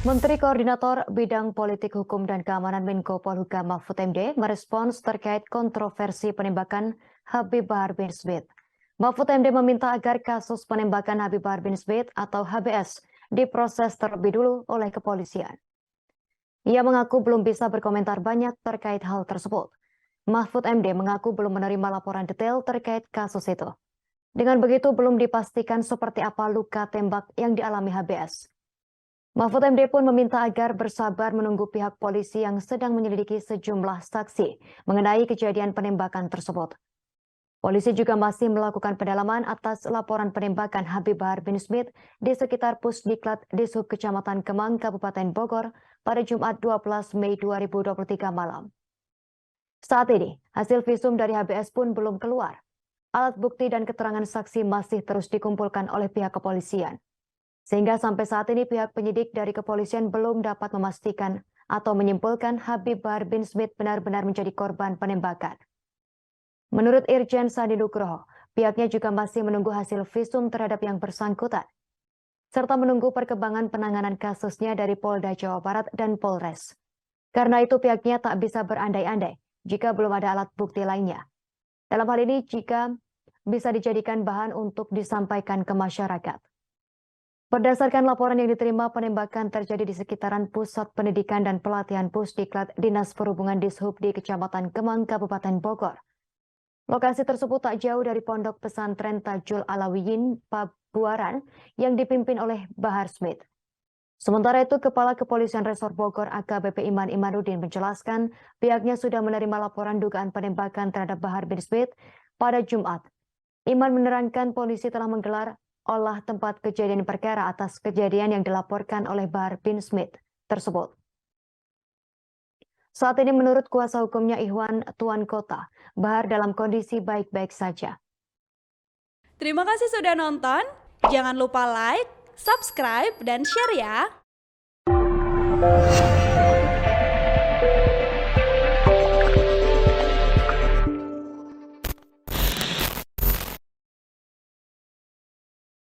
Menteri Koordinator Bidang Politik Hukum dan Keamanan Menko Polhukam Mahfud MD merespons terkait kontroversi penembakan Habib Bahar bin Smith. Mahfud MD meminta agar kasus penembakan Habib Bahar bin Smith atau HBS diproses terlebih dulu oleh kepolisian. Ia mengaku belum bisa berkomentar banyak terkait hal tersebut. Mahfud MD mengaku belum menerima laporan detail terkait kasus itu. Dengan begitu belum dipastikan seperti apa luka tembak yang dialami HBS. Mahfud MD pun meminta agar bersabar menunggu pihak polisi yang sedang menyelidiki sejumlah saksi mengenai kejadian penembakan tersebut. Polisi juga masih melakukan pendalaman atas laporan penembakan Habib Bahar bin Smith di sekitar Pusdiklat Dishub Kecamatan Kemang, Kabupaten Bogor pada Jumat 12 Mei 2023 malam. Saat ini, hasil visum dari HBS pun belum keluar. Alat bukti dan keterangan saksi masih terus dikumpulkan oleh pihak kepolisian. Sehingga sampai saat ini pihak penyidik dari kepolisian belum dapat memastikan atau menyimpulkan Habib Bahar bin Smith benar-benar menjadi korban penembakan. Menurut Irjen Sandi Nugroho, pihaknya juga masih menunggu hasil visum terhadap yang bersangkutan, serta menunggu perkembangan penanganan kasusnya dari Polda Jawa Barat dan Polres. Karena itu pihaknya tak bisa berandai-andai jika belum ada alat bukti lainnya. Dalam hal ini jika bisa dijadikan bahan untuk disampaikan ke masyarakat. Berdasarkan laporan yang diterima, penembakan terjadi di sekitaran Pusat Pendidikan dan Pelatihan Pusdiklat Dinas Perhubungan Dishub di Kecamatan Kemang, Kabupaten Bogor. Lokasi tersebut tak jauh dari Pondok Pesantren Tajul Alawiyin Pabuaran yang dipimpin oleh Bahar Smith. Sementara itu, Kepala Kepolisian Resor Bogor AKBP Iman Imanuddin menjelaskan pihaknya sudah menerima laporan dugaan penembakan terhadap Bahar bin Smith pada Jumat. Iman menerangkan polisi telah menggelar olah tempat kejadian perkara atas kejadian yang dilaporkan oleh Bahar bin Smith tersebut. Saat ini menurut kuasa hukumnya Ikhwan Tuan Kota, Bahar dalam kondisi baik-baik saja. Terima kasih sudah nonton. Jangan lupa like, subscribe, dan share ya.